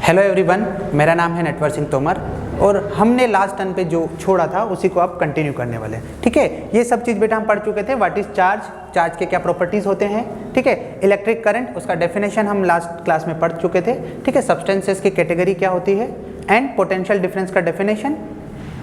Hello everyone, मेरा नाम है नटवर सिंह तोमर और हमने लास्ट टर्न पे जो छोड़ा था उसी को आप कंटिन्यू करने वाले हैं। ठीक है, ये सब चीज़ बेटा हम पढ़ चुके थे। व्हाट इज चार्ज, चार्ज के क्या प्रॉपर्टीज़ होते हैं। ठीक है, इलेक्ट्रिक करंट, उसका डेफिनेशन हम लास्ट क्लास में पढ़ चुके थे। ठीक है, सब्सटेंसेस की कैटेगरी क्या होती है एंड पोटेंशियल डिफरेंस का डेफिनेशन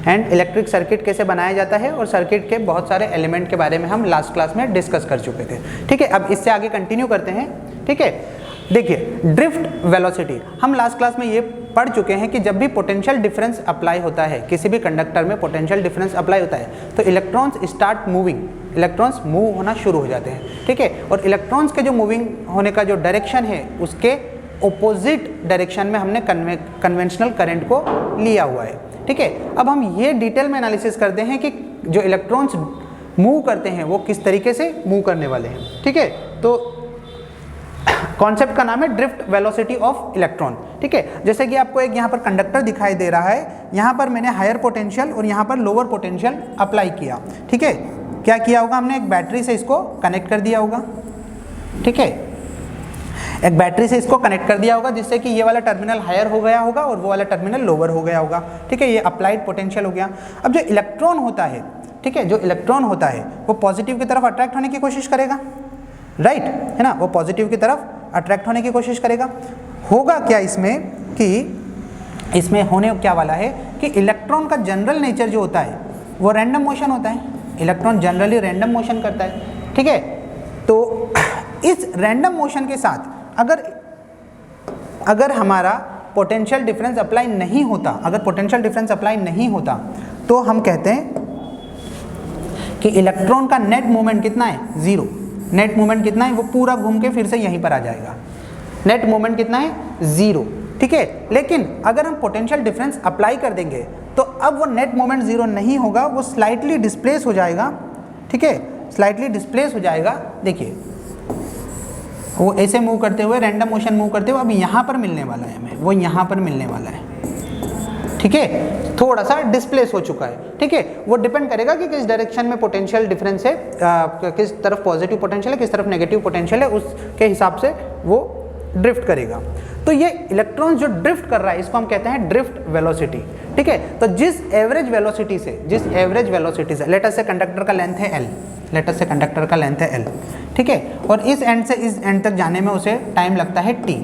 एंड इलेक्ट्रिक सर्किट कैसे बनाया जाता है और सर्किट के बहुत सारे एलिमेंट के बारे में हम लास्ट क्लास में डिस्कस कर चुके थे। ठीक है, अब इससे आगे कंटिन्यू करते हैं। ठीक है, देखिए ड्रिफ्ट वेलोसिटी, हम लास्ट क्लास में ये पढ़ चुके हैं कि जब भी पोटेंशियल डिफरेंस अप्लाई होता है, किसी भी कंडक्टर में पोटेंशियल डिफरेंस अप्लाई होता है तो electrons start moving, electrons move होना शुरू हो जाते हैं। ठीक है, और इलेक्ट्रॉन्स के जो मूविंग होने का जो डायरेक्शन है उसके ऑपोजिट डायरेक्शन में हमने कन्वेंशनल करंट को लिया हुआ है। ठीक है, अब हम ये डिटेल में एनालिसिस करते हैं कि जो इलेक्ट्रॉन्स मूव करते हैं वो किस तरीके से मूव करने वाले हैं। ठीक है, तो कॉन्सेप्ट का नाम है ड्रिफ्ट वेलोसिटी ऑफ इलेक्ट्रॉन। ठीक है, जैसे कि आपको एक यहाँ पर कंडक्टर दिखाई दे रहा है, यहाँ पर मैंने हायर पोटेंशियल और यहाँ पर लोअर पोटेंशियल अप्लाई किया। ठीक है, क्या किया होगा हमने, एक बैटरी से इसको कनेक्ट कर दिया होगा। ठीक है, एक बैटरी से इसको कनेक्ट कर दिया होगा जिससे कि ये वाला टर्मिनल हायर हो गया होगा और वो वाला टर्मिनल लोअर हो गया होगा। ठीक है, ये अप्लाइड पोटेंशियल हो गया। अब जो इलेक्ट्रॉन होता है, ठीक है, जो इलेक्ट्रॉन होता है वो पॉजिटिव की तरफ अट्रैक्ट होने की कोशिश करेगा, राइट है ना, वो पॉजिटिव की तरफ अट्रैक्ट होने की कोशिश करेगा। होगा क्या इसमें कि इसमें होने क्या वाला है कि इलेक्ट्रॉन का जनरल नेचर जो होता है वो रैंडम मोशन होता है। इलेक्ट्रॉन जनरली रैंडम मोशन करता है। ठीक है, तो इस रैंडम मोशन के साथ अगर हमारा पोटेंशियल डिफरेंस अप्लाई नहीं होता, अगर पोटेंशियल डिफरेंस अप्लाई नहीं होता तो हम कहते हैं कि इलेक्ट्रॉन का नेट मूवमेंट कितना है, जीरो। नेट मूवमेंट कितना है, वो पूरा घूम के फिर से यहीं पर आ जाएगा। नेट मूवमेंट कितना है, जीरो। ठीक है, लेकिन अगर हम पोटेंशियल डिफरेंस अप्लाई कर देंगे तो अब वो नेट मूवमेंट जीरो नहीं होगा, वो स्लाइटली डिस्प्लेस हो जाएगा। ठीक है, स्लाइटली डिस्प्लेस हो जाएगा। देखिए वो ऐसे मूव करते हुए, रैंडम मोशन मूव करते हुए अब यहाँ पर मिलने वाला है हमें, वो यहाँ पर मिलने वाला है। ठीक है, थोड़ा सा डिस्प्लेस हो चुका है। ठीक है, वो डिपेंड करेगा कि किस डायरेक्शन में पोटेंशियल डिफरेंस है, किस तरफ पॉजिटिव पोटेंशियल है, किस तरफ नेगेटिव पोटेंशियल है, उसके हिसाब से वो ड्रिफ्ट करेगा। तो ये इलेक्ट्रॉन जो ड्रिफ्ट कर रहा है इसको हम कहते हैं ड्रिफ्ट वेलोसिटी। ठीक है, तो जिस एवरेज वेलोसिटी से लेट अस से कंडक्टर का लेंथ है एल, लेट अस से कंडक्टर का लेंथ है एल। ठीक है, और इस एंड से इस एंड तक जाने में उसे टाइम लगता है टी,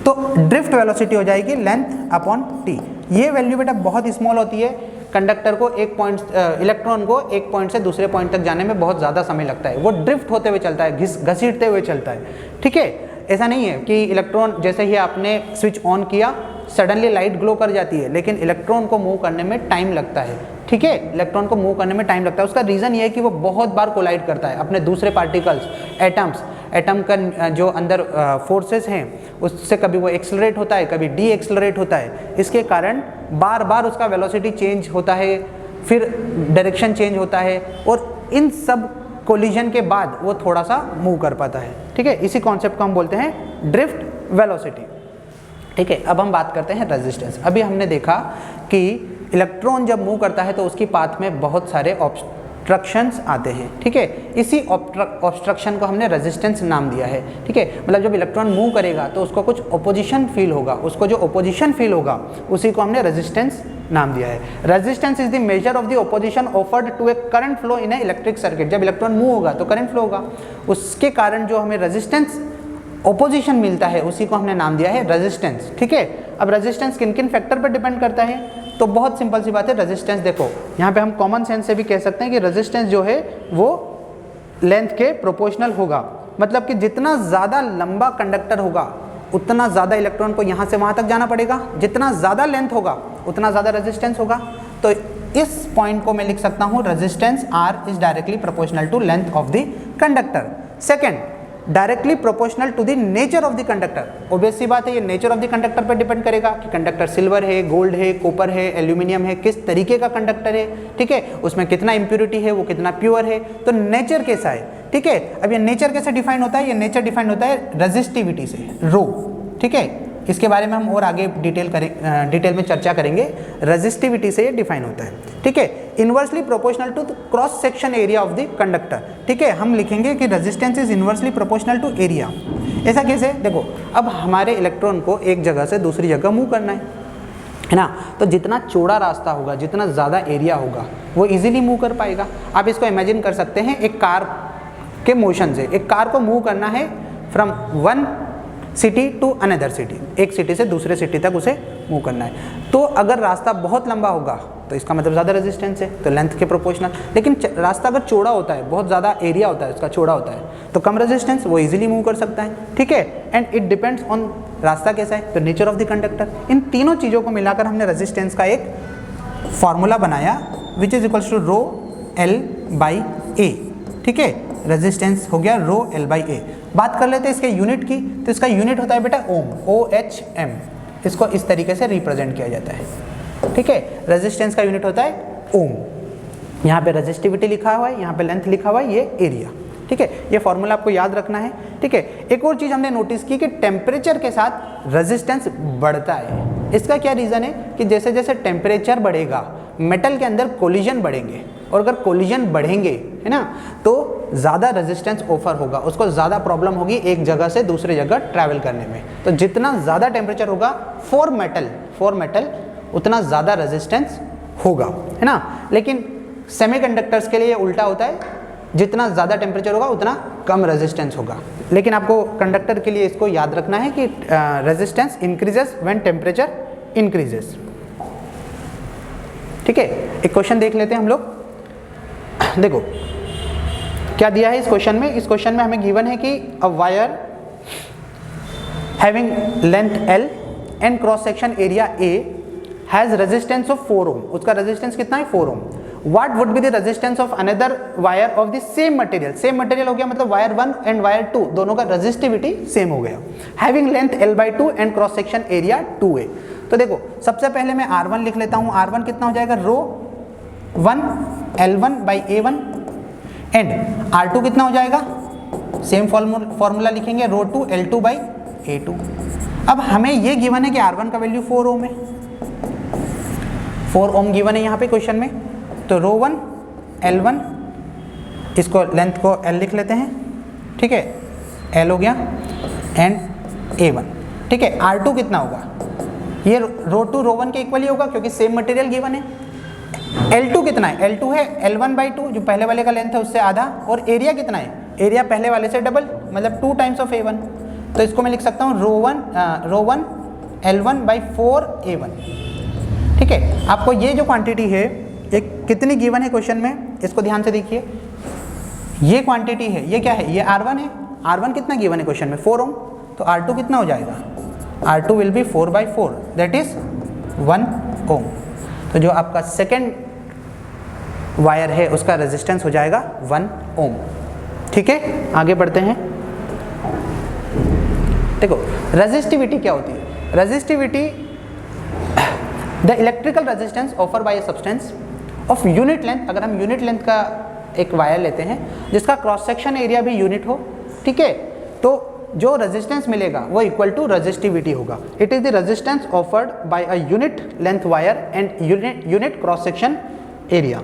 तो ड्रिफ्ट वेलोसिटी हो जाएगी लेंथ अपॉन टी। ये वैल्यू बेटा बहुत स्मॉल होती है। कंडक्टर को एक पॉइंट, इलेक्ट्रॉन को एक पॉइंट से दूसरे पॉइंट तक जाने में बहुत ज़्यादा समय लगता है। वो ड्रिफ्ट होते हुए चलता है, घसीटते हुए चलता है। ठीक है, ऐसा नहीं है कि इलेक्ट्रॉन जैसे ही आपने स्विच ऑन किया सडनली लाइट ग्लो कर जाती है, लेकिन इलेक्ट्रॉन को मूव करने में टाइम लगता है। ठीक है, इलेक्ट्रॉन को मूव करने में टाइम लगता है। उसका रीज़न ये है कि वो बहुत बार कोलाइड करता है अपने दूसरे पार्टिकल्स, एटम्स। एटम का जो अंदर फोर्सेस हैं उससे कभी वो एक्सेलरेट होता है, कभी डी एक्सेलरेट होता है। इसके कारण बार बार उसका वेलोसिटी चेंज होता है, फिर डायरेक्शन चेंज होता है और इन सब कोलिजन के बाद वो थोड़ा सा मूव कर पाता है। ठीक है, इसी कॉन्सेप्ट को हम बोलते हैं ड्रिफ्ट वेलोसिटी। ठीक है, अब हम बात करते हैं रेजिस्टेंस। अभी हमने देखा कि इलेक्ट्रॉन जब मूव करता है तो उसकी पाथ में बहुत सारे ऑब्स्ट्रक्शंस आते हैं। ठीक है, इसी ऑब्स्ट्रक्शन को हमने रेजिस्टेंस नाम दिया है। ठीक है, मतलब जब इलेक्ट्रॉन मूव करेगा तो उसको कुछ ओपोजिशन फील होगा, उसको जो ओपोजिशन फील होगा उसी को हमने रेजिस्टेंस नाम दिया है। Resistance is the measure of the opposition offered to a current flow in a electric circuit. जब इलेक्ट्रॉन मूव होगा तो करंट फ्लो होगा, उसके कारण जो हमें रेजिस्टेंस ओपोजिशन मिलता है उसी को हमने नाम दिया है रेजिस्टेंस। ठीक है, अब रेजिस्टेंस किन किन फैक्टर पर डिपेंड करता है, तो बहुत सिंपल सी बात है। रेजिस्टेंस देखो, यहाँ पे हम कॉमन सेंस से भी कह सकते हैं कि रेजिस्टेंस जो है वो लेंथ के प्रोपोर्शनल होगा। मतलब कि जितना ज़्यादा लंबा कंडक्टर होगा उतना ज़्यादा इलेक्ट्रॉन को यहाँ से वहाँ तक जाना पड़ेगा, जितना ज़्यादा लेंथ होगा उतना ज़्यादा रेजिस्टेंस होगा। तो इस पॉइंट को मैं लिख सकता हूँ resistance R is directly proportional to length of the conductor. Second, directly proportional to the nature of the conductor. Obvious सी बात है, ये नेचर ऑफ द कंडक्टर पर डिपेंड करेगा कि कंडक्टर सिल्वर है, गोल्ड है, कॉपर है, एल्यूमिनियम है, किस तरीके का कंडक्टर है। ठीक है, उसमें कितना इंप्योरिटी है, वो कितना प्योर है, तो नेचर कैसा है। ठीक है, अब ये नेचर कैसे डिफाइन होता है, ये नेचर डिफाइन होता है रेजिस्टिविटी से, रो। ठीक है, इसके बारे में हम और आगे डिटेल में चर्चा करेंगे। रेजिस्टिविटी से ये डिफाइन होता है। ठीक है, inversely proportional to cross section area of the conductor. ठीक है, हम लिखेंगे कि resistance is inversely proportional to area. ऐसा कैसे? देखो अब हमारे इलेक्ट्रॉन को एक जगह से दूसरी जगह मूव करना है ना, तो जितना चौड़ा रास्ता होगा, जितना ज़्यादा एरिया होगा, वो इजीली मूव कर पाएगा। आप इसको इमेजिन कर सकते हैं एक कार के मोशन से। एक कार को मूव करना है from one city to another city, एक सिटी से दूसरे सिटी तक उसे मूव करना है। तो अगर रास्ता बहुत लंबा होगा तो इसका मतलब ज़्यादा रेजिस्टेंस है, तो लेंथ के प्रोपोर्शनल। लेकिन रास्ता अगर चौड़ा होता है, बहुत ज़्यादा एरिया होता है उसका, चौड़ा होता है, तो कम रेजिस्टेंस, वो इजीली मूव कर सकता है। ठीक है, एंड इट डिपेंड्स ऑन रास्ता कैसा है, तो नेचर ऑफ द कंडक्टर। इन तीनों चीज़ों को मिलाकर हमने रेजिस्टेंस का एक फॉर्मूला बनाया which is equals to rho L by A. ठीक है, रेजिस्टेंस हो गया रो एल बाई ए। बात कर लेते हैं इसके यूनिट की, तो इसका यूनिट होता है बेटा ओम, OHM। इसको इस तरीके से रिप्रेजेंट किया जाता है। ठीक है, रेजिस्टेंस का यूनिट होता है ओम। यहाँ पे रेजिस्टिविटी लिखा हुआ है, यहाँ पे लेंथ लिखा हुआ है, ये एरिया। ठीक है, ये फॉर्मूला आपको याद रखना है। ठीक है, एक और चीज़ हमने नोटिस की कि टेम्परेचर के साथ रेजिस्टेंस बढ़ता है। इसका क्या रीज़न है कि जैसे जैसे टेम्परेचर बढ़ेगा मेटल के अंदर कोलिजन बढ़ेंगे, और अगर कोलिजन बढ़ेंगे, है ना, तो ज़्यादा रेजिस्टेंस ऑफर होगा, उसको ज़्यादा प्रॉब्लम होगी एक जगह से दूसरी जगह ट्रैवल करने में। तो जितना ज़्यादा टेम्परेचर होगा फॉर मेटल उतना ज़्यादा रेजिस्टेंस होगा, है ना। लेकिन सेमीकंडक्टर्स के लिए ये उल्टा होता है, जितना ज़्यादा टेम्परेचर होगा उतना कम रेजिस्टेंस होगा। लेकिन आपको कंडक्टर के लिए इसको याद रखना है कि resistance increases when temperature increases. ठीक है, एक क्वेश्चन देख लेते हैं हम लोग। देखो क्या दिया है इस क्वेश्चन में। इस क्वेश्चन में हमें गिवन है कि a wire having length L and cross section area A has resistance of 4 ohm. उसका रेजिस्टेंस कितना है? 4 ohm. What would be the resistance of another wire of the same material? Same material हो गया मतलब wire 1 and wire 2 दोनों का resistivity same हो गया। Having length L/2 and cross section area 2A। तो देखो सबसे पहले मैं R1 लिख लेता हूँ। R1 कितना हो जाएगा? रो 1 L1 by A1 and R2 कितना हो जाएगा? सेम फॉर्मूला लिखेंगे, रो 2 L2 बाई A2। अब हमें ये गिवन है कि R1 का वैल्यू 4 ओम है, 4 ओम गिवन है यहाँ पे क्वेश्चन में। तो रो 1 L1, इसको लेंथ को L लिख लेते हैं। ठीक है, L हो गया एंड A1। ठीक है, R2 कितना होगा? ये रो 2 रो 1 के इक्वल ही होगा क्योंकि सेम मटेरियल गिवन है। L2 कितना है? L2 है L1/2 जो पहले वाले का लेंथ है उससे आधा, और एरिया कितना है? एरिया पहले वाले से डबल, मतलब 2 टाइम्स ऑफ A1। तो इसको मैं लिख सकता हूँ रो 1 L1/4 A1। ठीक है, आपको ये जो क्वांटिटी है एक कितनी गिवन है क्वेश्चन में, इसको ध्यान से देखिए। ये क्वांटिटी है, ये क्या है? ये R1 है। R1 कितना गिवन है क्वेश्चन में? 4 ओम। तो R2 कितना हो जाएगा? R2 will be 4/4 that is 1 ओम। तो जो आपका सेकेंड वायर है उसका रेजिस्टेंस हो जाएगा 1 ओम। ठीक है, आगे बढ़ते हैं। देखो रेजिस्टिविटी क्या होती है? Resistivity the electrical resistance offer by a substance of unit length. अगर हम यूनिट लेंथ का एक वायर लेते हैं जिसका क्रॉस सेक्शन एरिया भी यूनिट हो, ठीक है, तो जो रेजिस्टेंस मिलेगा वो इक्वल टू रेजिस्टिविटी होगा। It is the resistance offered by a unit length wire and unit cross section area,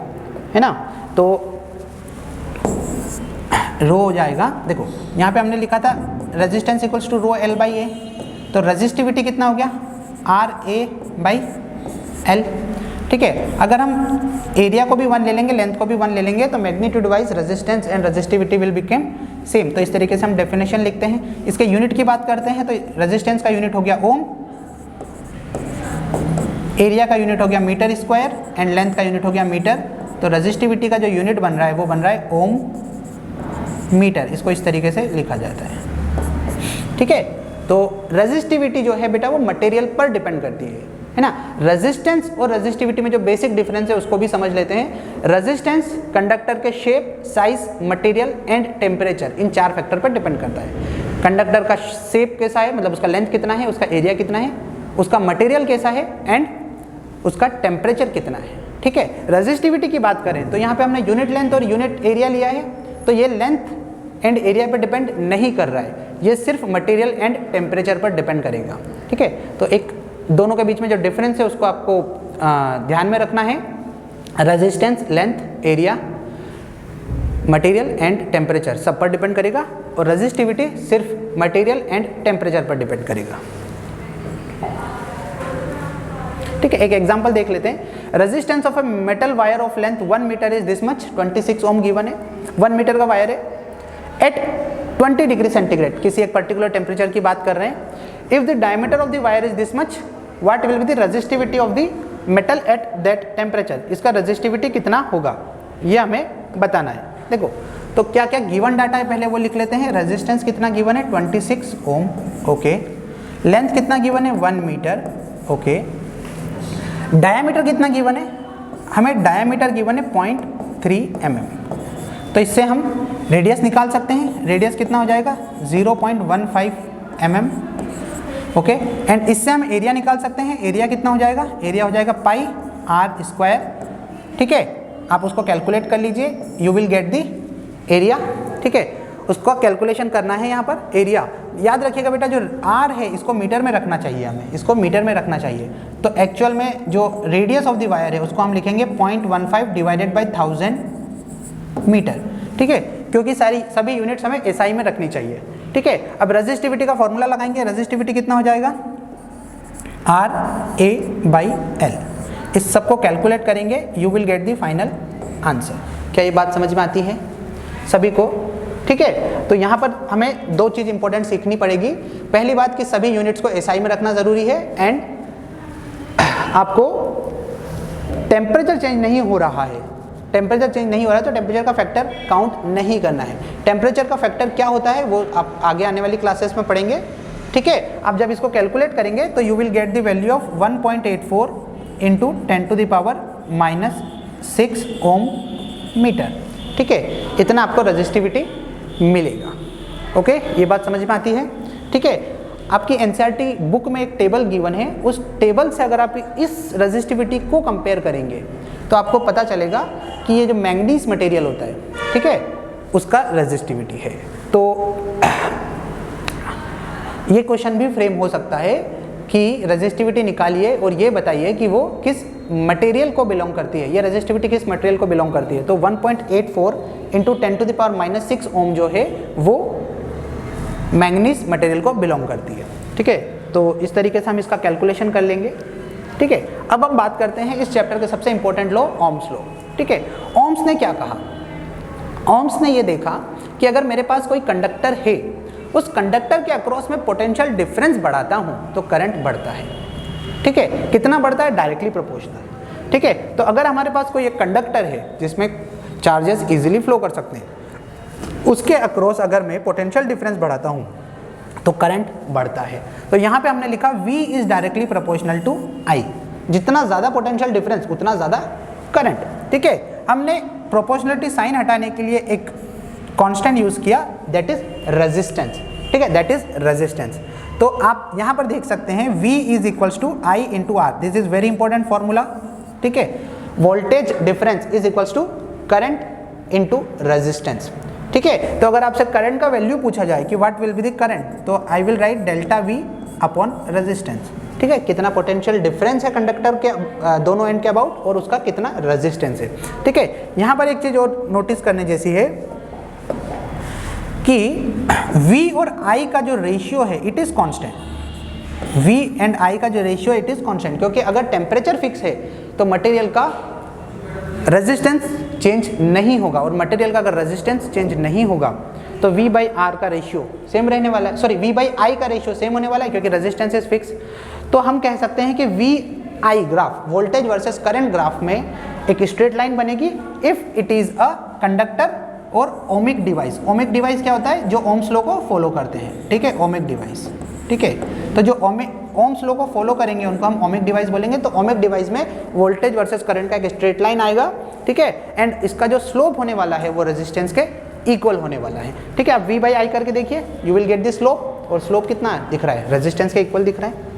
है ना। तो रो हो जाएगा, देखो यहाँ पे हमने लिखा था resistance equals to rho L by A, तो रेजिस्टिविटी कितना हो गया? RA/L। ठीक है, अगर हम एरिया को भी 1 ले लेंगे, लेंथ को भी 1 ले लेंगे, तो magnitude wise resistance and resistivity will become same. तो इस तरीके से हम डेफिनेशन लिखते हैं। इसके यूनिट की बात करते हैं तो रेजिस्टेंस का यूनिट हो गया ओम, एरिया का यूनिट हो गया मीटर स्क्वायर एंड लेंथ का यूनिट हो गया मीटर। तो रेजिस्टिविटी का जो यूनिट बन रहा है वो बन रहा है ओम मीटर। इसको इस तरीके से लिखा जाता है। ठीक है, तो रेजिस्टिविटी जो है बेटा वो मटेरियल पर डिपेंड करती है ना। रेजिस्टेंस और रेजिस्टिविटी में जो बेसिक डिफरेंस है उसको भी समझ लेते हैं। रेजिस्टेंस कंडक्टर के shape, size, material and temperature, in 4 factor पर डिपेंड करता है। कंडक्टर का शेप कैसा है, मतलब उसका लेंथ कितना है, उसका एरिया कितना है, उसका मटेरियल कैसा है एंड उसका टेम्परेचर कितना है। ठीक है, रेजिस्टिविटी की बात करें तो यहाँ पे हमने यूनिट लेंथ और यूनिट एरिया लिया है, तो ये लेंथ एंड एरिया पर डिपेंड नहीं कर रहा है, ये सिर्फ मटेरियल एंड टेम्परेचर पर डिपेंड करेगा। ठीक है, तो एक दोनों के बीच में जो डिफरेंस है उसको आपको ध्यान में रखना है। Resistance, length, area material and temperature सब पर डिपेंड करेगा, और रेजिस्टिविटी सिर्फ मटेरियल एंड टेम्परेचर पर डिपेंड करेगा। ठीक है, एक एग्जांपल देख लेते हैं। Resistance of a metal wire of length 1 metre is this much, 26 ohm given है। 1 मीटर का वायर है, एट 20 डिग्री सेंटीग्रेड, किसी एक पर्टिकुलर टेम्परेचर की बात कर रहे हैं। If the diameter of the wire is this much, what will be the resistivity of the metal at that temperature, इसका रेजिस्टिविटी कितना होगा ये हमें बताना है। देखो तो क्या क्या गिवन डाटा है पहले वो लिख लेते हैं। रेजिस्टेंस कितना गिवन है 26 ओम, ओके। लेंथ कितना गिवन है 1 मीटर, ओके। डायामीटर कितना गिवन है, हमें डायामीटर गिवन है 0.3 mm, तो इससे हम रेडियस निकाल सकते हैं। रेडियस कितना हो जाएगा 0.15 mm, ओके। एंड इससे हम एरिया निकाल सकते हैं। एरिया कितना हो जाएगा, एरिया हो जाएगा पाई r स्क्वायर, ठीक है। आप उसको कैलकुलेट कर लीजिए, you will get the area, ठीक है। उसको कैलकुलेशन करना है यहाँ पर एरिया। याद रखिएगा बेटा जो r है इसको मीटर में रखना चाहिए, हमें इसको मीटर में रखना चाहिए। तो एक्चुअल में जो रेडियस ऑफ द वायर है उसको हम लिखेंगे 0.15 डिवाइडेड बाई 1000 मीटर, ठीक है, क्योंकि सभी यूनिट्स हमें SI में रखनी चाहिए, ठीक है। अब रेजिस्टिविटी का फॉर्मूला लगाएंगे। रेजिस्टिविटी कितना हो जाएगा RA/L, इस सबको कैलकुलेट करेंगे, you will get the final answer. क्या ये बात समझ में आती है सभी को, ठीक है। तो यहाँ पर हमें दो चीज़ इंपॉर्टेंट सीखनी पड़ेगी। पहली बात कि सभी यूनिट्स को SI में रखना ज़रूरी है, एंड आपको टेम्परेचर चेंज नहीं हो रहा है, टेम्परेचर चेंज नहीं हो रहा है तो टेम्परेचर का फैक्टर काउंट नहीं करना है। टेम्परेचर का फैक्टर क्या होता है वो आप आगे आने वाली क्लासेस में पढ़ेंगे, ठीक है। आप जब इसको कैलकुलेट करेंगे तो you will get the value of 1.84 into 10⁻⁻6 ohm metre, ठीक है। इतना आपको रेजिस्टिविटी मिलेगा, ओके। ये बात समझ में आती है, ठीक है। आपकी NCERT बुक में एक टेबल गिवन है, उस टेबल से अगर आप इस रेजिस्टिविटी को कंपेयर करेंगे तो आपको पता चलेगा कि ये जो मैंगनीज मटेरियल होता है, ठीक है, उसका रेजिस्टिविटी है। तो ये क्वेश्चन भी फ्रेम हो सकता है कि रेजिस्टिविटी निकालिए और ये बताइए कि वो किस मटेरियल को बिलोंग करती है, ये रेजिस्टिविटी किस मटेरियल को बिलोंग करती है। तो 1.84 इंटू 10⁻⁻6 ओम जो है वो मैंगनीज मटेरियल को बिलोंग करती है, ठीक है। तो इस तरीके से हम इसका कैलकुलेशन कर लेंगे, ठीक है। अब हम बात करते हैं इस चैप्टर के सबसे इंपॉर्टेंट लॉ, ओम्स लॉ, ठीक है। ओम्स ने क्या कहा, ओम्स ने ये देखा कि अगर मेरे पास कोई कंडक्टर है, उस कंडक्टर के अक्रॉस में पोटेंशियल डिफरेंस बढ़ाता हूँ तो करंट बढ़ता है, ठीक है। कितना बढ़ता है, डायरेक्टली प्रोपोर्शनल, ठीक है। तो अगर हमारे पास कोई एक कंडक्टर है जिसमें चार्जेस इजीली फ्लो कर सकते हैं, उसके अक्रॉस अगर मैं पोटेंशियल डिफरेंस बढ़ाता हूँ तो करंट बढ़ता है। तो यहाँ पे हमने लिखा V is directly proportional to I, जितना ज़्यादा पोटेंशियल डिफरेंस उतना ज़्यादा करंट, ठीक है। हमने प्रोपोर्शनलिटी साइन हटाने के लिए एक कांस्टेंट यूज़ किया, दैट इज रेजिस्टेंस, ठीक है, दैट इज रेजिस्टेंस। तो आप यहाँ पर देख सकते हैं V is equals to I into R, this is very important formula, ठीक है। Voltage difference is equals to current into resistance, ठीक है। तो अगर आपसे करंट का वैल्यू पूछा जाए कि what will be the current, तो I will write delta V upon resistance, ठीक है। कितना पोटेंशियल डिफरेंस है कंडक्टर के दोनों एंड के अबाउट और उसका कितना रेजिस्टेंस है, ठीक है। यहाँ पर एक चीज़ और नोटिस करने जैसी है कि V और I का जो रेशियो है it is constant, V and I का जो रेशियो इट इज़ कांस्टेंट, क्योंकि अगर टेम्परेचर फिक्स है तो मटेरियल का रेजिस्टेंस चेंज नहीं होगा, और मटेरियल का अगर रेजिस्टेंस चेंज नहीं होगा तो V/R का रेशियो सेम रहने वाला है, सॉरी V/I का रेशियो सेम होने वाला है, क्योंकि रेजिस्टेंस इज फिक्स। तो हम कह सकते हैं कि VI graph, voltage versus current graph में एक स्ट्रेट लाइन बनेगी if it is a conductor और ओमिक डिवाइस। ओमिक डिवाइस क्या होता है, जो ओम्स लॉ को फॉलो करते हैं, ठीक है, ओमिक डिवाइस, ठीक है। तो जो ओम्स लॉ को फॉलो करेंगे उनको हम ओमिक डिवाइस बोलेंगे। तो ओमिक डिवाइस में वोल्टेज वर्सेस करंट का एक स्ट्रेट लाइन आएगा, ठीक है, एंड इसका जो स्लोप होने वाला है वो रेजिस्टेंस के इक्वल होने वाला है, ठीक है। आप V/I करके देखिए, you will get the slope, और स्लोप कितना दिख रहा है, रेजिस्टेंस के इक्वल दिख रहा है,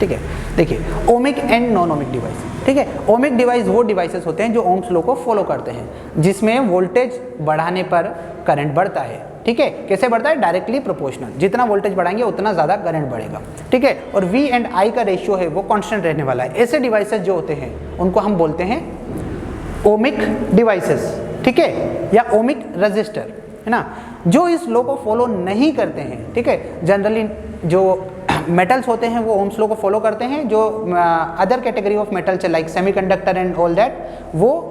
ठीक है। देखिए ohmic and non ohmic device, ठीक है। ओमिक डिवाइस वो डिवाइसेस होते हैं जो ओम्स लॉ को फॉलो करते हैं, जिसमें वोल्टेज बढ़ाने पर करंट बढ़ता है, ठीक है। कैसे बढ़ता है, डायरेक्टली प्रोपोर्शनल, जितना वोल्टेज बढ़ाएंगे उतना ज़्यादा करंट बढ़ेगा, ठीक है। और V एंड I का रेशियो है वो कांस्टेंट रहने वाला है। ऐसे डिवाइसेस जो होते हैं उनको हम बोलते हैं ओमिक डिवाइसेस, ठीक है, या ओमिक रजिस्टर, है ना, जो इस लॉ को फॉलो नहीं करते हैं, ठीक है। जनरली जो मेटल्स होते हैं वो ओम्स लॉ को फॉलो करते हैं, जो other category of metals like semiconductor and all that वो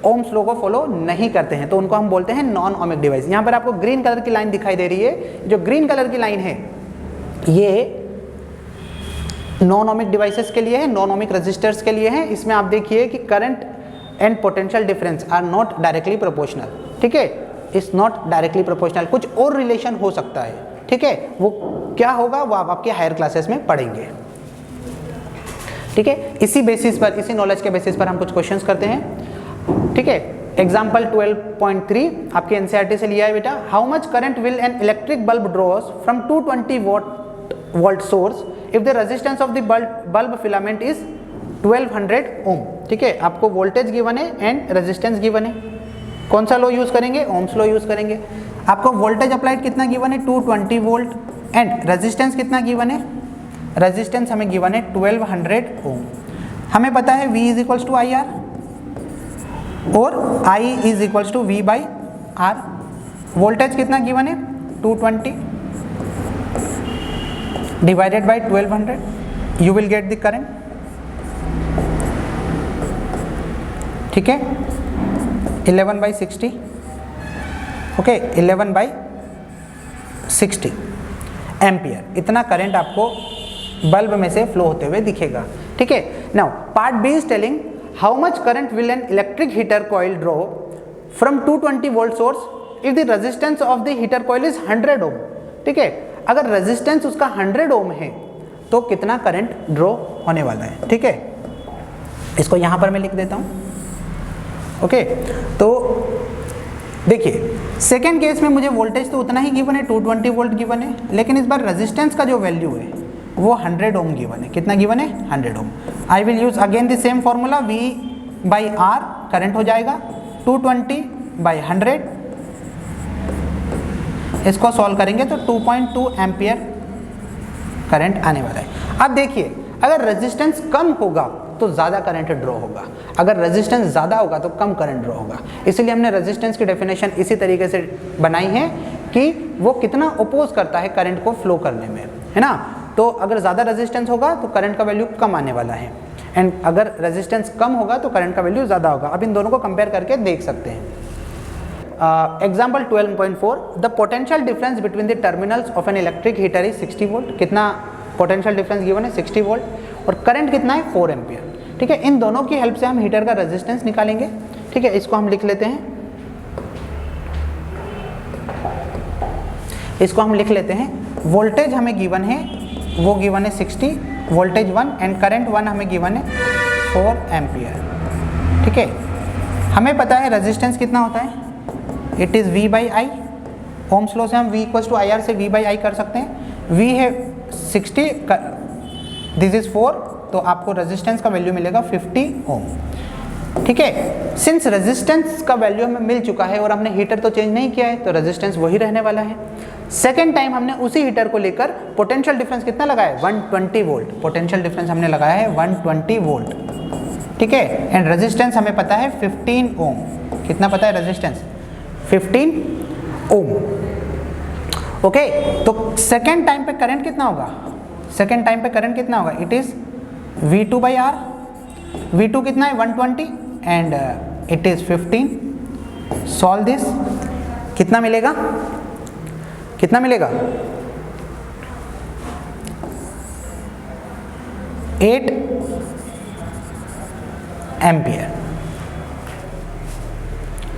ओम्स लॉ को फॉलो नहीं करते हैं, तो उनको हम बोलते हैं नॉन ओमिक डिवाइस। यहाँ पर आपको ग्रीन कलर की लाइन दिखाई दे रही है, जो ग्रीन कलर की लाइन है ये नॉन ओमिक डिवाइसेस के लिए है, नॉन ओमिक रजिस्टर्स के लिए है। इसमें आप देखिए कि current and potential difference are not directly proportional, ठीक है, इज नॉट डायरेक्टली प्रोपोर्शनल, कुछ और रिलेशन हो सकता है, ठीक है, वो क्या होगा वो आप आपके हायर क्लासेस में पढ़ेंगे, ठीक है। इसी बेसिस पर, इसी नॉलेज के बेसिस पर हम कुछ क्वेश्चंस करते हैं, ठीक है। एग्जाम्पल 12.3 आपके एनसीईआरटी से लिया है बेटा। How much current will an electric bulb draws from 220 volt source if the resistance of the bulb filament is 1200 ohm, ठीक है। आपको वोल्टेज गिवन है एंड रेजिस्टेंस गिवन है, कौन सा लॉ यूज करेंगे, ओम्स लॉ यूज करेंगे। आपको वोल्टेज अप्लाइड कितना गिवन है 220 वोल्ट एंड रेजिस्टेंस कितना गिवन है, रेजिस्टेंस हमें गिवन है 1200 ओम। हमें पता है V is equals to I R और I is equals to V by R. Voltage कितना गिवन है 220 divided by 1200, you will get the current, ठीक है, 11/60, ओके, 11/60 एम्पियर, इतना करंट आपको बल्ब में से फ्लो होते हुए दिखेगा, ठीक है। Now part B is telling how much current will an electric heater coil draw from 220 volt source if the resistance of the heater coil is 100 ओम, ठीक है। अगर रेजिस्टेंस उसका 100 ओम है तो कितना करंट ड्रॉ होने वाला है, ठीक है। इसको यहां पर मैं लिख देता हूं, ओके। तो देखिए सेकेंड केस में मुझे वोल्टेज तो उतना ही गिवन है 220 वोल्ट गिवन है, लेकिन इस बार रेजिस्टेंस का जो वैल्यू है वो 100 ओम गिवन है। कितना गिवन है 100 ohm. I will use again the same formula, V by R current हो जाएगा 220/100, इसको सॉल्व करेंगे तो 2.2 एम्पियर करंट आने वाला है। अब देखिए अगर रेजिस्टेंस कम होगा तो ज़्यादा करंट ड्रॉ होगा, अगर रेजिस्टेंस ज़्यादा होगा तो कम करंट ड्रॉ होगा। इसलिए हमने रेजिस्टेंस की डेफिनेशन इसी तरीके से बनाई है कि वो कितना अपोज करता है करंट को फ्लो करने में, है ना। तो अगर ज़्यादा रेजिस्टेंस होगा तो करंट का वैल्यू कम आने वाला है, एंड अगर रेजिस्टेंस कम होगा तो करंट का वैल्यू ज़्यादा होगा। अब इन दोनों को कंपेयर करके देख सकते हैं। Example 12.4 the potential difference between the terminals of N electric heater is 60 volt. कितना पोटेंशियल डिफरेंस गिवन है 60 वोल्ट, और करंट कितना है 4 एम्पियर, ठीक है। इन दोनों की हेल्प से हम हीटर का रेजिस्टेंस निकालेंगे, ठीक है। इसको हम लिख लेते हैं, इसको हम लिख लेते हैं। वोल्टेज हमें गिवन है, वो गिवन है 60 वोल्टेज 1 एंड करंट 1 हमें गिवन है 4 एम्पियर, ठीक है। हमें पता है रेजिस्टेंस कितना होता है, it is V by I. Ohm's law से हम V equals to I R से V बाई आई कर सकते हैं। V है 60, दिस इज 4, तो आपको रेजिस्टेंस का वैल्यू मिलेगा 50 ओम, ठीक है। सिंस रेजिस्टेंस का वैल्यू हमें मिल चुका है और हमने हीटर तो चेंज नहीं किया है तो रेजिस्टेंस वही रहने वाला है। सेकेंड टाइम हमने उसी हीटर को लेकर पोटेंशियल डिफरेंस कितना लगाया 120 वोल्ट, पोटेंशियल डिफरेंस हमने लगाया है 120 वोल्ट, ठीक है। एंड रेजिस्टेंस हमें पता है 15 ओम। कितना पता है रेजिस्टेंस 15 ओम, ओके। तो सेकेंड टाइम पे करंट कितना होगा, सेकेंड टाइम पे करंट कितना होगा, it is V2 by are. V2 कितना है 120 and it is 15। Solve this, कितना मिलेगा, कितना मिलेगा 8 एम्पियर,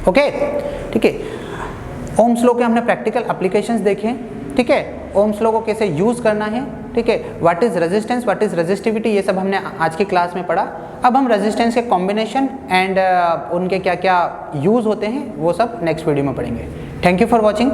ओके, ठीक है। ओम्स लॉ के हमने प्रैक्टिकल एप्लीकेशंस देखे, ठीक है। ओम्स लॉ को कैसे यूज करना है, ठीक है। What is resistance, what is resistivity, ये सब हमने आज की क्लास में पढ़ा। अब हम रेजिस्टेंस के कॉम्बिनेशन एंड उनके क्या क्या यूज होते हैं वो सब नेक्स्ट वीडियो में पढ़ेंगे। Thank you for watching.